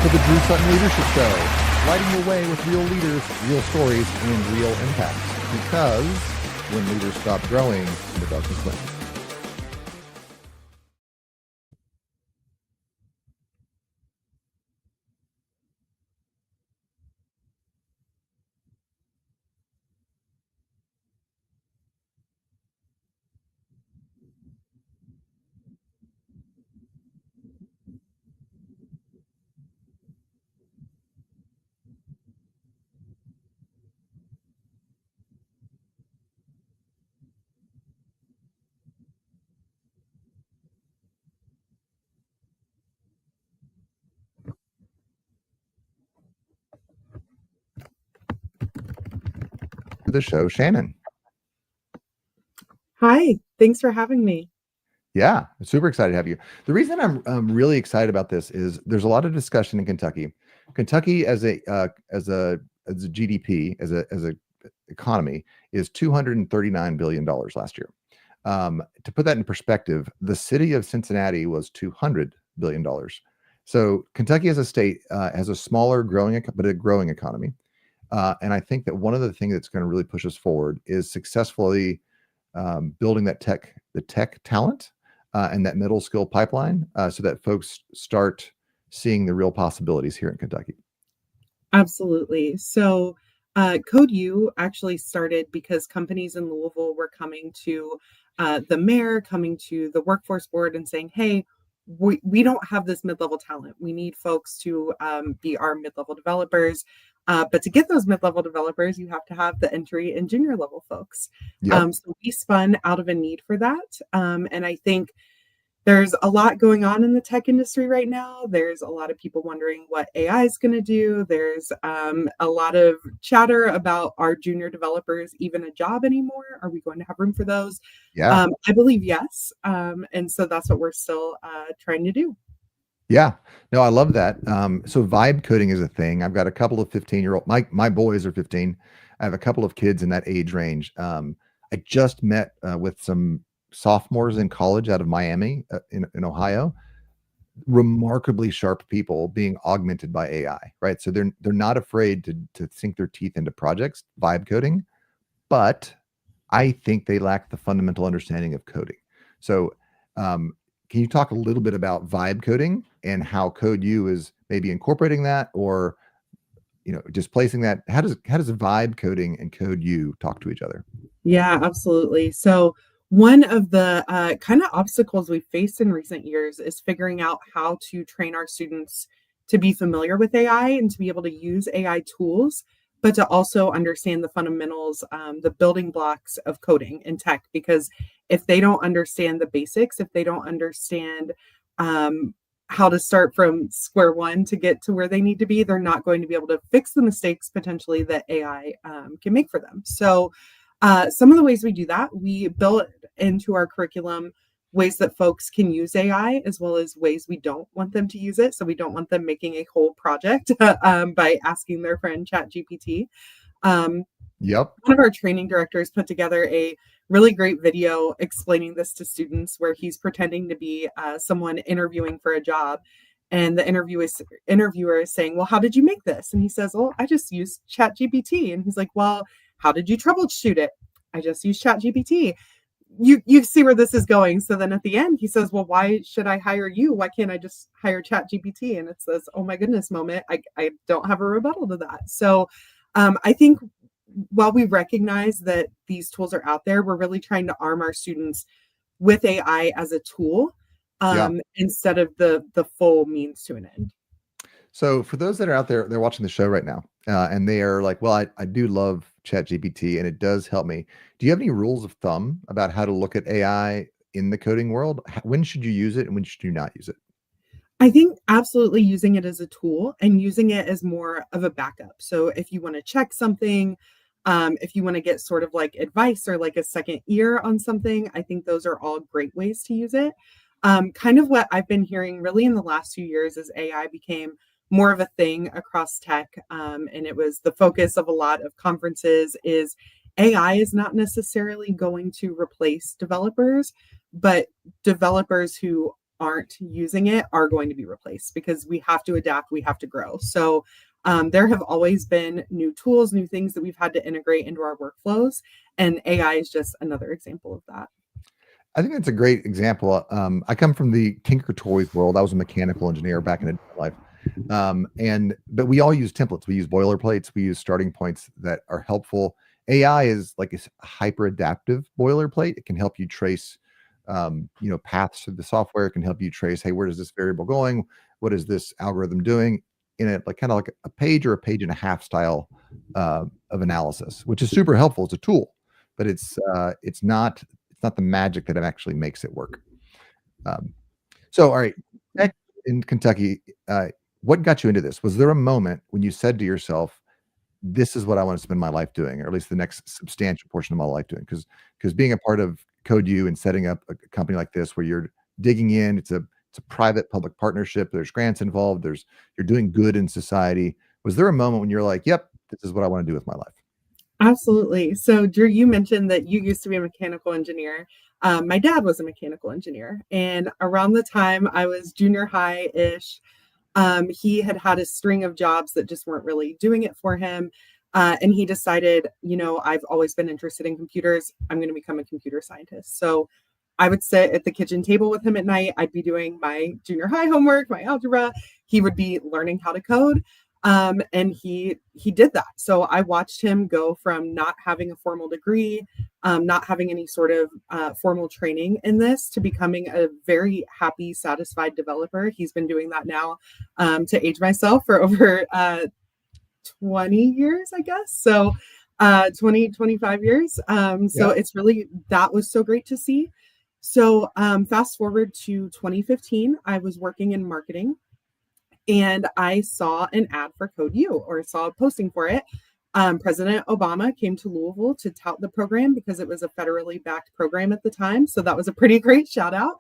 to the Drew Sutton Leadership Show, lighting the way with real leaders, real stories, and real impact. Because when leaders stop growing, the darkness wins. The show, Shannon. Hi, thanks for having me. Yeah, I'm super excited to have you. The reason I'm really excited about this is there's a lot of discussion in Kentucky. Kentucky as a GDP as a economy is $239 billion last year. To put that in perspective, the city of Cincinnati was $200 billion. So Kentucky as a state has a smaller but a growing economy. And I think that one of the things that's going to really push us forward is successfully building the tech talent and that middle skill pipeline so that folks start seeing the real possibilities here in Kentucky. Absolutely. So, Code U actually started because companies in Louisville were coming to the mayor, coming to the workforce board and saying, hey, we don't have this mid-level talent. We need folks to be our mid-level developers. But to get those mid-level developers, you have to have the entry and junior level folks. Yep. So we spun out of a need for that. And I think there's a lot going on in the tech industry right now. There's a lot of people wondering what AI is going to do. There's a lot of chatter about are junior developers even a job anymore? Are we going to have room for those? Yeah. I believe yes. And so that's what we're still trying to do. Yeah. No, I love that. So vibe coding is a thing. I've got a couple of 15-year-old, my boys are 15. I have a couple of kids in that age range. I just met with some sophomores in college out of Miami in Ohio, remarkably sharp people being augmented by AI, right? So they're not afraid to sink their teeth into projects, vibe coding, but I think they lack the fundamental understanding of coding. So can you talk a little bit about vibe coding and how Code U is maybe incorporating that or displacing that? How does vibe coding and Code U talk to each other? Yeah, absolutely. So one of the kind of obstacles we've faced in recent years is figuring out how to train our students to be familiar with AI and to be able to use AI tools, but to also understand the fundamentals, the building blocks of coding and tech. Because if they don't understand the basics, if they don't understand how to start from square one to get to where they need to be, they're not going to be able to fix the mistakes potentially that AI can make for them. So some of the ways we do that, we build into our curriculum ways that folks can use AI as well as ways we don't want them to use it. So we don't want them making a whole project by asking their friend ChatGPT. Yep. One of our training directors put together a really great video explaining this to students where he's pretending to be someone interviewing for a job. And the interviewer is saying, well, how did you make this? And he says, well, I just used ChatGPT. And he's like, well, how did you troubleshoot it? I just used ChatGPT. You see where this is going. So then at the end, he says, well, why should I hire you? Why can't I just hire ChatGPT? And it's this, oh my goodness moment. I don't have a rebuttal to that. So I think while we recognize that these tools are out there, we're really trying to arm our students with AI as a tool instead of the full means to an end. So for those that are out there, they're watching the show right now, and they are like, well, I do love ChatGPT and it does help me. Do you have any rules of thumb about how to look at AI in the coding world? When should you use it and when should you not use it? I think absolutely using it as a tool and using it as more of a backup. So if you want to check something, if you want to get sort of like advice or like a second ear on something, I think those are all great ways to use it. Kind of what I've been hearing really in the last 2 years as AI became more of a thing across tech. And it was the focus of a lot of conferences is AI is not necessarily going to replace developers, but developers who aren't using it are going to be replaced because we have to adapt, we have to grow. So there have always been new tools, new things that we've had to integrate into our workflows, and AI is just another example of that. I think that's a great example. I come from the Tinker Toys world. I was a mechanical engineer back in a different life. But we all use templates. We use boilerplates. We use starting points that are helpful. AI is like a hyper adaptive boilerplate. It can help you trace, paths through the software. It can help you trace, hey, where is this variable going? What is this algorithm doing? In it, like kind of like a page or a page and a half style of analysis, which is super helpful. It's a tool, but it's not the magic that it actually makes it work. Um, so, all right, back in Kentucky, what got you into this? Was there a moment when you said to yourself, "This is what I want to spend my life doing, or at least the next substantial portion of my life doing"? Because being a part of Code U and setting up a company like this, where you're digging in, it's a private public partnership. There's grants involved. You're doing good in society. Was there a moment when you're like, "Yep, this is what I want to do with my life"? Absolutely. So, Drew, you mentioned that you used to be a mechanical engineer. My dad was a mechanical engineer. And around the time I was junior high ish, he had had a string of jobs that just weren't really doing it for him. And he decided, I've always been interested in computers. I'm going to become a computer scientist. So I would sit at the kitchen table with him at night. I'd be doing my junior high homework, my algebra. He would be learning how to code. And he did that. So I watched him go from not having a formal degree, not having any sort of formal training in this, to becoming a very happy, satisfied developer. He's been doing that now, to age myself, for over 20 years, I guess. So 25 years. So Yeah. it's really, that was so great to see. So fast forward to 2015, I was working in marketing and I saw an ad for Code U, or saw a posting for it. President Obama came to Louisville to tout the program because it was a federally backed program at the time. So that was a pretty great shout out.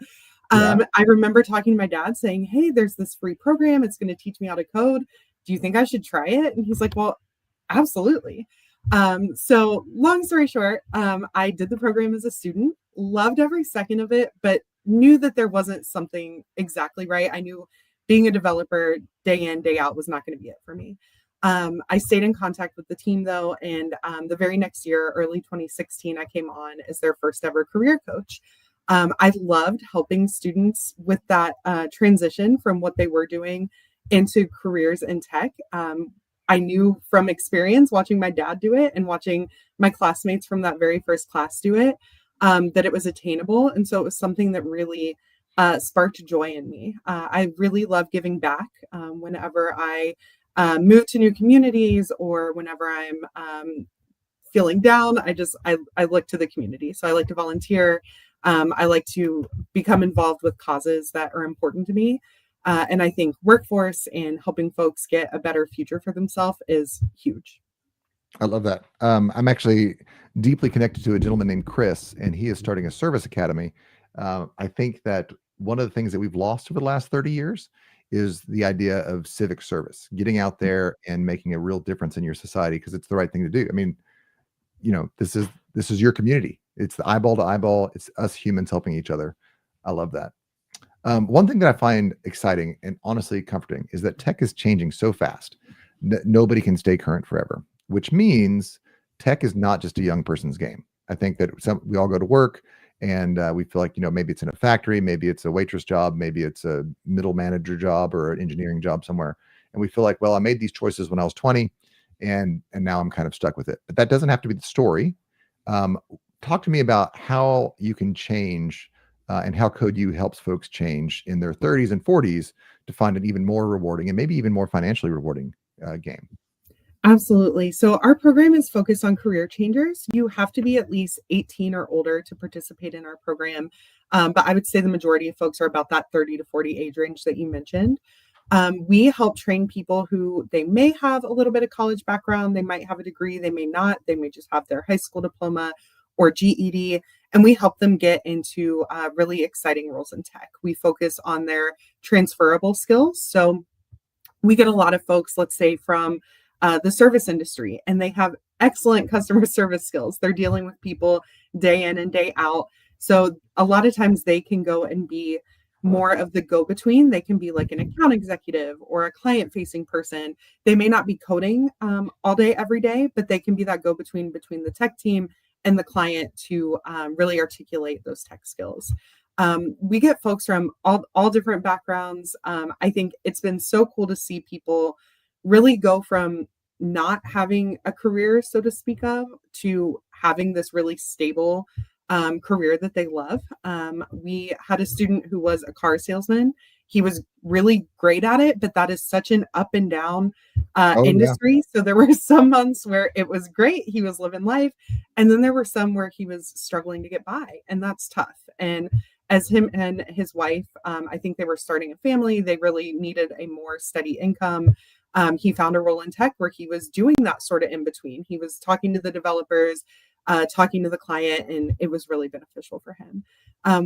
Yeah. I remember talking to my dad saying, "Hey, there's this free program. It's going to teach me how to code. Do you think I should try it?" And he's like, "Well, absolutely." So long story short, I did the program as a student, loved every second of it, but knew that there wasn't something exactly right. I knew being a developer day in, day out was not going to be it for me. I stayed in contact with the team though, and the very next year, early 2016, I came on as their first ever career coach. I loved helping students with that transition from what they were doing into careers in tech. I knew from experience watching my dad do it and watching my classmates from that very first class do it, that it was attainable. And so it was something that really sparked joy in me. I really love giving back whenever I move to new communities, or whenever I'm feeling down. I look to the community. So I like to volunteer. I like to become involved with causes that are important to me. And I think workforce and helping folks get a better future for themselves is huge. I love that. I'm actually deeply connected to a gentleman named Chris, and he is starting a service academy. I think that one of the things that we've lost over the last 30 years is the idea of civic service, getting out there and making a real difference in your society because it's the right thing to do. I mean, this is your community. It's the eyeball to eyeball. It's us humans helping each other. I love that. One thing that I find exciting and honestly comforting is that tech is changing so fast that nobody can stay current forever, which means tech is not just a young person's game. I think that we all go to work and we feel like, maybe it's in a factory, maybe it's a waitress job, maybe it's a middle manager job or an engineering job somewhere. And we feel like, well, I made these choices when I was 20 and now I'm kind of stuck with it. But that doesn't have to be the story. Um, Talk to me about how you can change and how Code U helps folks change in their 30s and 40s to find an even more rewarding and maybe even more financially rewarding game. Absolutely. So our program is focused on career changers. You have to be at least 18 or older to participate in our program. But I would say the majority of folks are about that 30 to 40 age range that you mentioned. We help train people who they may have a little bit of college background, they might have a degree, they may not, they may just have their high school diploma or GED, and we help them get into really exciting roles in tech. We focus on their transferable skills. So we get a lot of folks, let's say, from the service industry, and they have excellent customer service skills. They're dealing with people day in and day out. So a lot of times they can go and be more of the go-between. They can be like an account executive or a client-facing person. They may not be coding all day, every day, but they can be that go-between between the tech team and the client to really articulate those tech skills. We get folks from all different backgrounds. I think it's been so cool to see people really go from not having a career, so to speak, of to having this really stable career that they love. We had a student who was a car salesman. He was really great at it, but that is such an up and down Oh yeah. industry. So there were some months where it was great. He was living life. And then there were some where he was struggling to get by. And that's tough. And as him and his wife, I think they were starting a family. They really needed a more steady income. He found a role in tech where he was doing that sort of in between. He was talking to the developers, talking to the client, and it was really beneficial for him.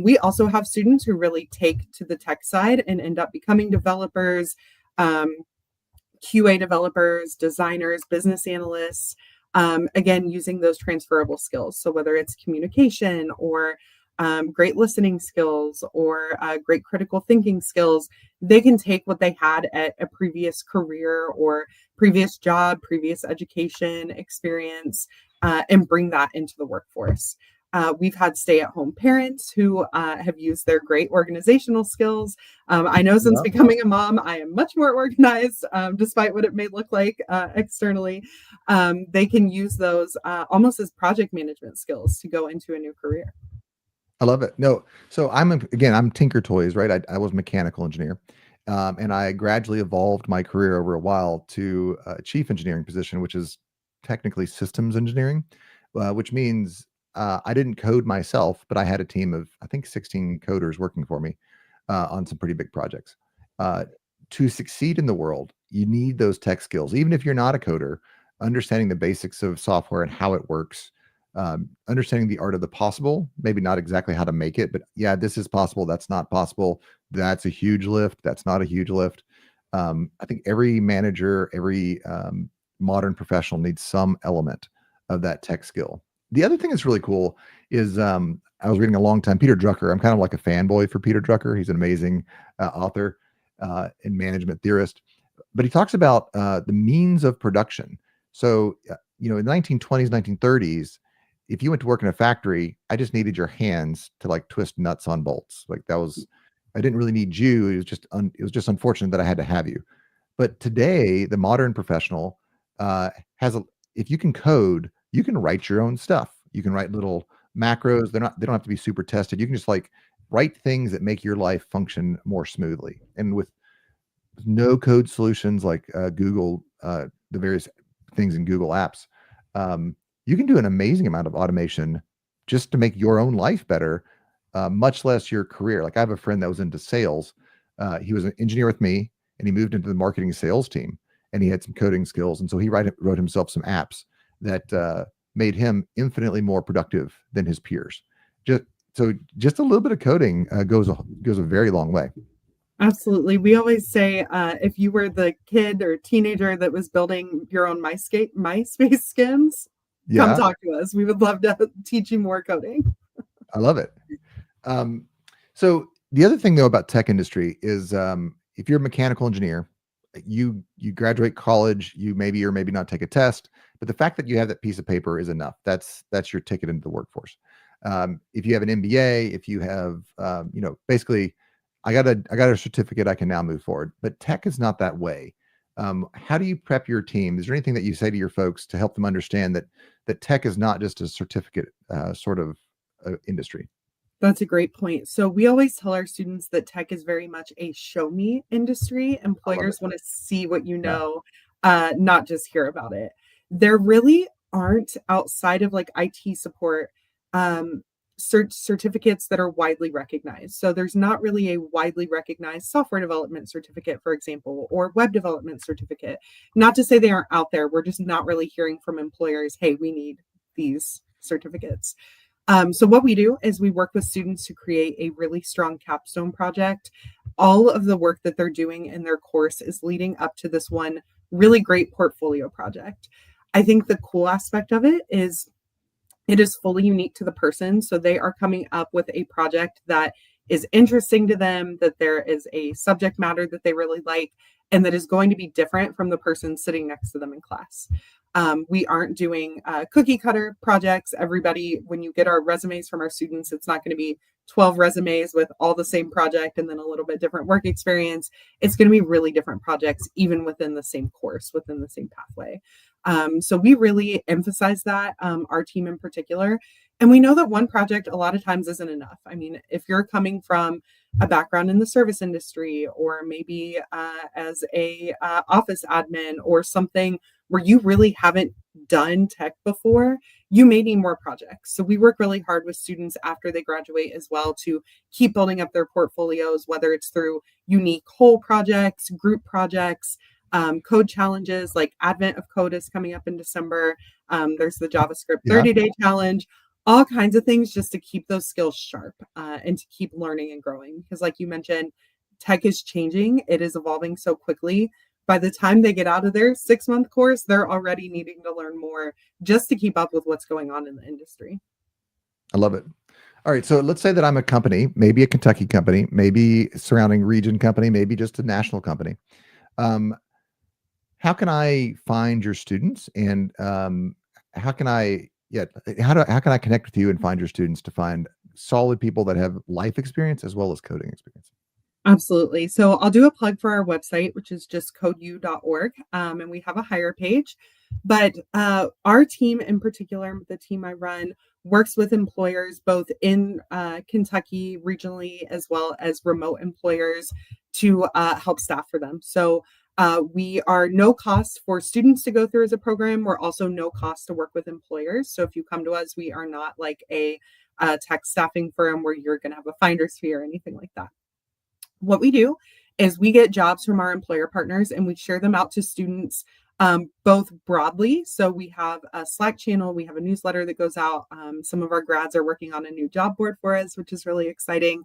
We also have students who really take to the tech side and end up becoming developers, QA developers, designers, business analysts, again, using those transferable skills. So whether it's communication or great listening skills or great critical thinking skills, they can take what they had at a previous career or previous job, previous education experience, and bring that into the workforce. We've had stay-at-home parents who have used their great organizational skills. I know since Yeah. becoming a mom, I am much more organized, despite what it may look like externally. They can use those almost as project management skills to go into a new career. I love it. No, so again, I'm Tinker Toys, right? I was a mechanical engineer, and I gradually evolved my career over a while to a chief engineering position, which is technically systems engineering, which means I didn't code myself, but I had a team of I think 16 coders working for me on some pretty big projects. Uh, to succeed in the world, you need those tech skills, even if you're not a coder. Understanding the basics of software and how it works, understanding the art of the possible, maybe not exactly how to make it, but yeah, this is possible. That's not possible. That's a huge lift. That's not a huge lift. I think every manager, every modern professional needs some element of that tech skill. The other thing that's really cool is I was reading a long time Peter Drucker. I'm kind of like a fanboy for Peter Drucker. He's an amazing author and management theorist, but he talks about the means of production. So, in the 1920s, 1930s, if you went to work in a factory, I just needed your hands to like twist nuts on bolts. Like that was, I didn't really need you. It was just unfortunate that I had to have you. But today, the modern professional has a, if you can code, you can write your own stuff. You can write little macros. They don't have to be super tested. You can just like write things that make your life function more smoothly. And with no code solutions like Google, the various things in Google Apps, you can do an amazing amount of automation just to make your own life better, much less your career. Like I have a friend that was into sales. He was an engineer with me, and he moved into the marketing sales team, and he had some coding skills, and so he wrote himself some apps that made him infinitely more productive than his peers. Just just a little bit of coding goes a very long way. Absolutely. We always say if you were the kid or teenager that was building your own MySpace skins, come Yeah, talk to us. We would love to teach you more coding. I love it. Um, so the other thing though about tech industry is if you're a mechanical engineer, you graduate college, you maybe or maybe not take a test, but the fact that you have that piece of paper is enough. That's your ticket into the workforce. If you have an MBA, if you have basically I got a certificate, I can now move forward. But tech is not that way. How do you prep your team? Is there anything that you say to your folks to help them understand that tech is not just a certificate sort of industry? That's a great point. So we always tell our students that tech is very much a show me industry. I love it. Employers want to see what you Yeah. know, not just hear about it. There really aren't outside of like IT support certificates that are widely recognized. So there's not really a widely recognized software development certificate, for example, or web development certificate. Not to say they aren't out there. We're just not really hearing from employers, hey, we need these certificates. So what we do is we work with students to create a really strong capstone project. All of the work that they're doing in their course is leading up to this one really great portfolio project. I think the cool aspect of it is fully unique to the person. So they are coming up with a project that is interesting to them, that there is a subject matter that they really like, and that is going to be different from the person sitting next to them in class. We aren't doing cookie cutter projects. Everybody, when you get our resumes from our students, it's not going to be 12 resumes with all the same project and then a little bit different work experience. It's going to be really different projects, even within the same course, within the same pathway. So we really emphasize that, our team in particular. And we know that one project a lot of times isn't enough. I mean, if you're coming from a background in the service industry, or maybe as a office admin or something where you really haven't done tech before, you may need more projects. So we work really hard with students after they graduate as well to keep building up their portfolios, whether it's through unique whole projects, group projects, code challenges. Like Advent of Code is coming up in December. There's the JavaScript Yeah, 30-day challenge, all kinds of things just to keep those skills sharp, and to keep learning and growing. Because like you mentioned, tech is changing. It is evolving so quickly. By the time they get out of their 6-month course, they're already needing to learn more just to keep up with what's going on in the industry. I love it. All right, so let's say that I'm a company, maybe a Kentucky company, maybe surrounding region company, maybe just a national company. Um, how can I find your students, and how can I how can I connect with you and find your students to find solid people that have life experience as well as coding experience? Absolutely. So I'll do a plug for our website, which is just codeu.org. And we have a hire page. But our team in particular, the team I run, works with employers both in Kentucky regionally as well as remote employers to help staff for them. So we are no cost for students to go through as a program. We're also no cost to work with employers. So if you come to us, we are not like a tech staffing firm where you're going to have a finder's fee or anything like that. What we do is we get jobs from our employer partners and we share them out to students, both broadly. So we have a Slack channel, we have a newsletter that goes out. Some of our grads are working on a new job board for us, which is really exciting.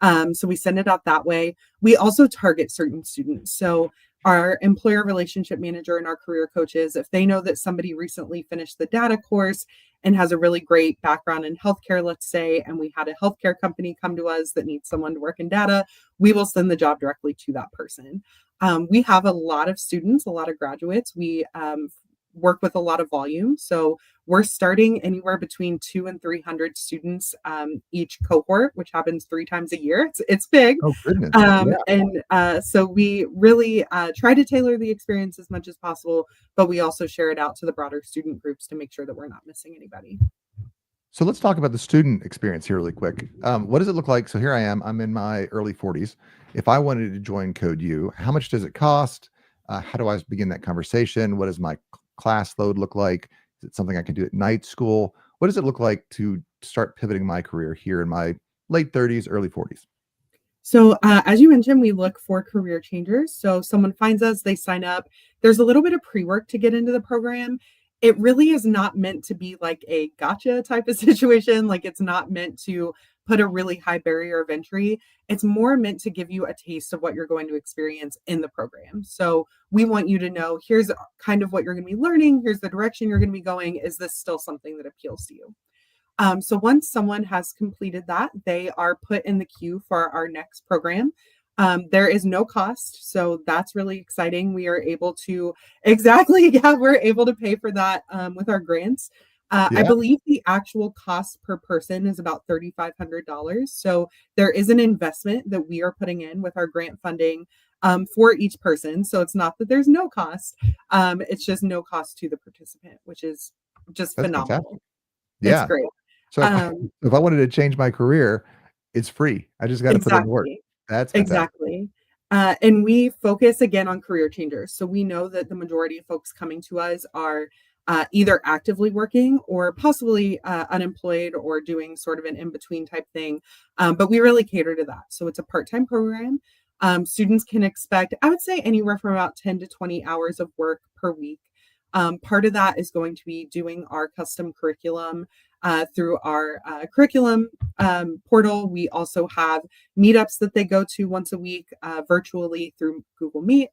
So we send it out that way. We also target certain students. So our employer relationship manager and our career coaches, if they know that somebody recently finished the data course and has a really great background in healthcare, let's say, and we had a healthcare company come to us that needs someone to work in data, we will send the job directly to that person. We have a lot of students, a lot of graduates. We work with a lot of volume. So we're starting anywhere between 200 and 300 students each cohort, which happens 3 times a year. It's big. Oh, goodness. So we really try to tailor the experience as much as possible, but we also share it out to the broader student groups to make sure that we're not missing anybody. So let's talk about the student experience here really quick. What does it look like? So here I am, I'm in my early 40s. If I wanted to join Code U, how much does it cost? How do I begin that conversation? What does my class load look like? Is it something I can do at night school? What does it look like to start pivoting my career here in my late 30s, early 40s? So, as you mentioned, we look for career changers. So, someone finds us, they sign up. There's a little bit of pre work to get into the program. It really is not meant to be like a gotcha type of situation. Like, it's not meant to put a really high barrier of entry. It's more meant to give you a taste of what you're going to experience in the program. So, we want you to know here's kind of what you're going to be learning, here's the direction you're going to be going. Is this still something that appeals to you? So once someone has completed that, they are put in the queue for our next program. There is no cost, so that's really exciting. We are able to exactly, yeah, we're able to pay for that with our grants. I Yeah. believe the actual cost per person is about $3,500. So there is an investment that we are putting in with our grant funding for each person. So it's not that there's no cost; it's just no cost to the participant, which is just That's fantastic. phenomenal. It's Yeah. great. So Um, if I wanted to change my career, it's free. I just got to put in the work. exactly. That's fantastic. Exactly. And we focus again on career changers. So we know that the majority of folks coming to us are either actively working or possibly unemployed or doing sort of an in between type thing. But we really cater to that. So it's a part time program. Students can expect, I would say, anywhere from about 10 to 20 hours of work per week. Part of that is going to be doing our custom curriculum through our curriculum portal. We also have meetups that they go to once a week virtually through Google Meet.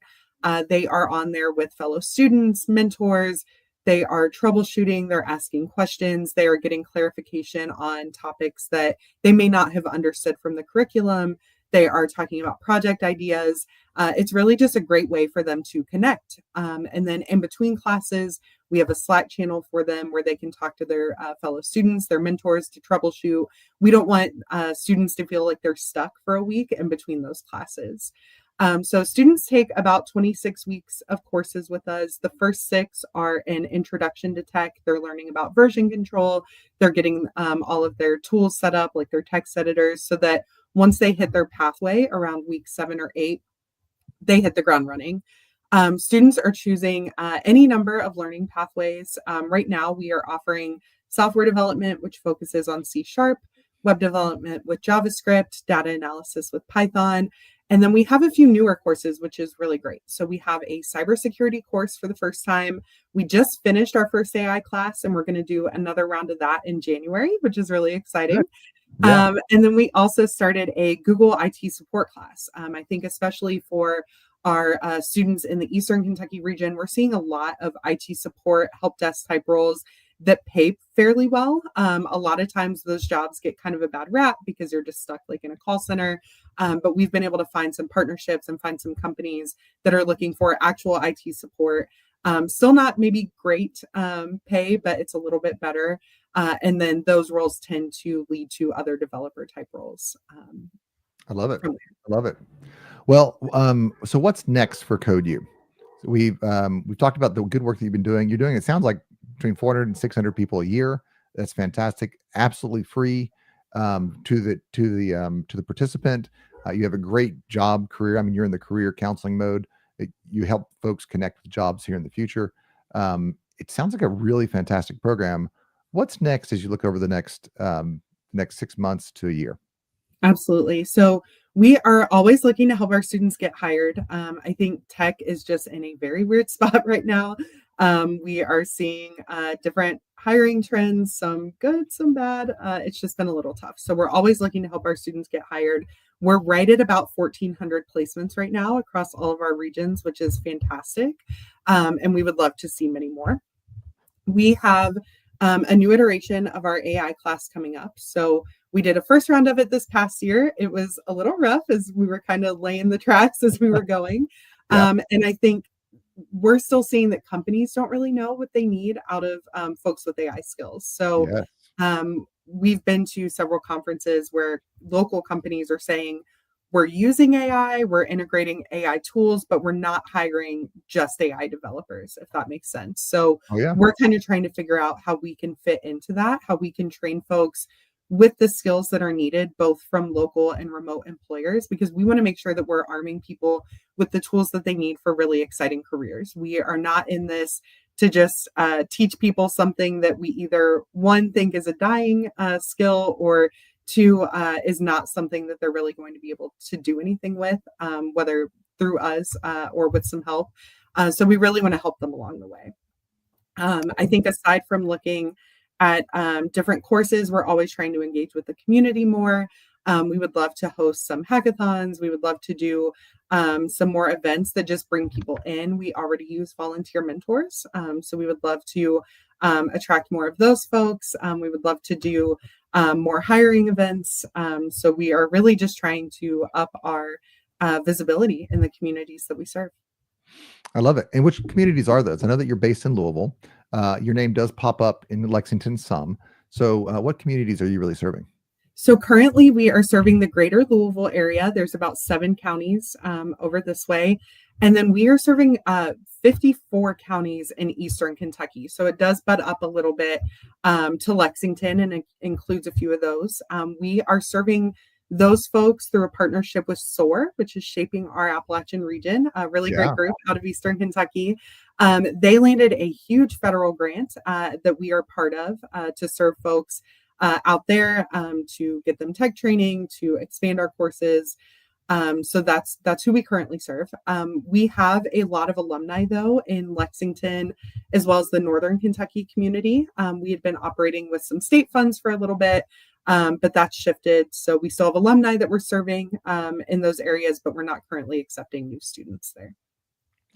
They are on there with fellow students, mentors, They are troubleshooting, they're asking questions, they are getting clarification on topics that they may not have understood from the curriculum. They are talking about project ideas. It's really just a great way for them to connect. And then in between classes, we have a Slack channel for them where they can talk to their fellow students, their mentors to troubleshoot. We don't want students to feel like they're stuck for a week in between those classes. So students take about 26 weeks of courses with us. The first 6 are an introduction to tech. They're learning about version control. They're getting all of their tools set up, like their text editors, so that once they hit their pathway around week 7 or 8, they hit the ground running. Students are choosing any number of learning pathways. Right now, we are offering software development, which focuses on C#, web development with JavaScript, data analysis with Python. And then we have a few newer courses, which is really great. So we have a cybersecurity course for the first time. We just finished our first AI class, and we're going to do another round of that in January, which is really exciting. Yeah. And then we also started a Google IT support class. I think especially for our students in the Eastern Kentucky region, we're seeing a lot of IT support, help desk type roles that pay fairly well. A lot of times those jobs get kind of a bad rap because you're just stuck like in a call center. But we've been able to find some partnerships and find some companies that are looking for actual IT support. Still not maybe great pay, but it's a little bit better. And then those roles tend to lead to other developer type roles. I love it. From I love it. Well, so what's next for CodeU? We've talked about the good work that you've been doing. You're doing, it sounds like, between 400 and 600 people a year. That's fantastic. Absolutely free to the participant. You have a great job career. I mean, you're in the career counseling mode. You help folks connect with jobs here in the future. It sounds like a really fantastic program. What's next as you look over the next 6 months to a year? Absolutely. So we are always looking to help our students get hired. I think tech is just in a very weird spot right now. We are seeing different hiring trends, some good, some bad. It's just been a little tough. So we're always looking to help our students get hired. We're right at about 1,400 placements right now across all of our regions, which is fantastic. And we would love to see many more. We have a new iteration of our AI class coming up. So we did a first round of it this past year. It was a little rough as we were kind of laying the tracks as we were going. Yeah. And I think we're still seeing that companies don't really know what they need out of folks with AI skills. So Yeah. we've been to several conferences where local companies are saying, we're using AI, we're integrating AI tools, but we're not hiring just AI developers, if that makes sense. So Oh yeah. we're kind of trying to figure out how we can fit into that, how we can train folks with the skills that are needed, both from local and remote employers, because we want to make sure that we're arming people with the tools that they need for really exciting careers. We are not in this to just teach people something that we either, one, think is a dying skill, or two, is not something that they're really going to be able to do anything with, whether through us or with some help. So we really want to help them along the way. I think aside from looking at different courses, we're always trying to engage with the community more. We would love to host some hackathons. We would love to do some more events that just bring people in. We already use volunteer mentors. So we would love to attract more of those folks. We would love to do more hiring events. So we are really just trying to up our visibility in the communities that we serve. I love it. And which communities are those? I know that you're based in Louisville. Your name does pop up in Lexington some. So what communities are you really serving? So currently we are serving the greater Louisville area. There's about 7 counties over this way. And then we are serving 54 counties in Eastern Kentucky. So it does butt up a little bit to Lexington, and it includes a few of those. We are serving those folks through a partnership with SOAR, which is Shaping Our Appalachian Region, a really great Yeah. group out of Eastern Kentucky. They landed a huge federal grant that we are part of to serve folks out there, to get them tech training, to expand our courses. So that's who we currently serve. We have a lot of alumni though in Lexington, as well as the Northern Kentucky community. We had been operating with some state funds for a little bit, but that's shifted. So we still have alumni that we're serving in those areas, but we're not currently accepting new students there.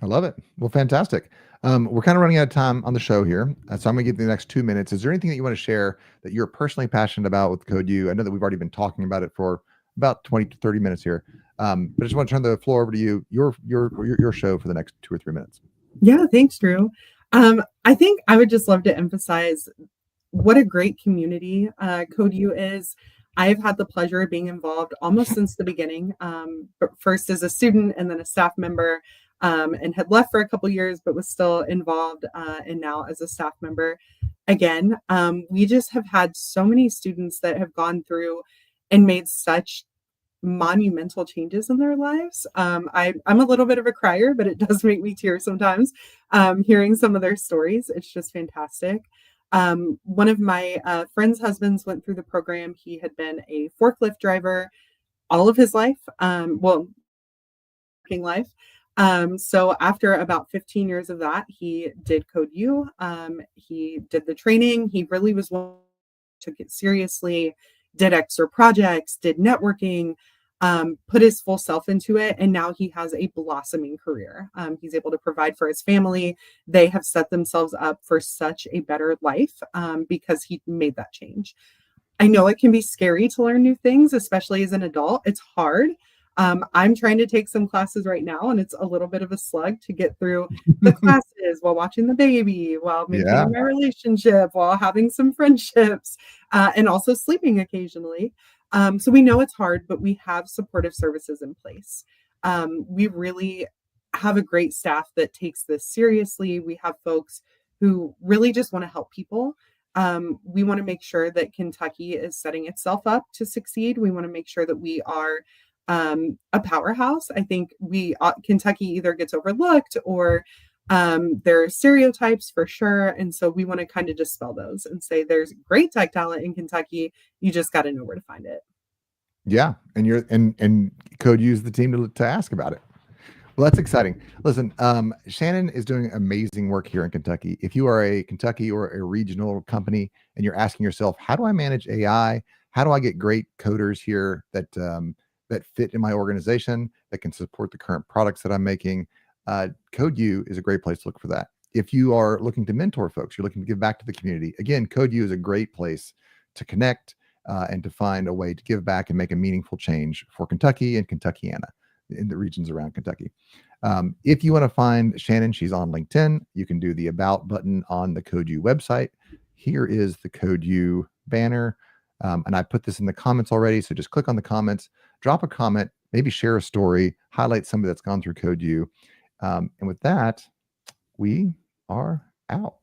I love it. Well, fantastic. We're kind of running out of time on the show here, so I'm going to give you the next 2 minutes. Is there anything that you want to share that you're personally passionate about with Code U? I know that we've already been talking about it for about 20 to 30 minutes here, but I just want to turn the floor over to you, your show for the next 2 or 3 minutes. Yeah, thanks, Drew. I think I would just love to emphasize what a great community Code U is. I've had the pleasure of being involved almost since the beginning, but first as a student and then a staff member, and had left for a couple years, but was still involved, and now as a staff member again. We just have had so many students that have gone through and made such monumental changes in their lives. I'm a little bit of a crier, but it does make me tear sometimes hearing some of their stories. It's just fantastic. One of my friend's husbands went through the program. He had been a forklift driver all of his life, working life. So after about 15 years of that, he did Code U. He did the training. He really was one took it seriously, did extra projects, did networking, put his full self into it. And now he has a blossoming career. He's able to provide for his family. They have set themselves up for such a better life because he made that change. I know it can be scary to learn new things, especially as an adult. It's hard. I'm trying to take some classes right now, and it's a little bit of a slug to get through the classes while watching the baby, while Yeah. maintaining my relationship, while having some friendships, and also sleeping occasionally. So we know it's hard, but we have supportive services in place. We really have a great staff that takes this seriously. We have folks who really just want to help people. We want to make sure that Kentucky is setting itself up to succeed. We want to make sure that we are a powerhouse. I think Kentucky either gets overlooked or there are stereotypes for sure. And so we want to kind of dispel those and say there's great tech talent in Kentucky. You just got to know where to find it. Yeah, and and Code use the team to ask about it. Well, that's exciting. Listen, Shannon is doing amazing work here in Kentucky. If you are a Kentucky or a regional company and you're asking yourself, how do I manage AI? How do I get great coders here that fit in my organization that can support the current products that I'm making? Code U is a great place to look for that. If you are looking to mentor folks, you're looking to give back to the community. Again, Code U is a great place to connect and to find a way to give back and make a meaningful change for Kentucky and Kentuckiana in the regions around Kentucky. If you want to find Shannon, she's on LinkedIn. You can do the About button on the Code U website. Here is the Code U banner. And I put this in the comments already. So just click on the comments, drop a comment, maybe share a story, highlight somebody that's gone through Code U. And with that, we are out.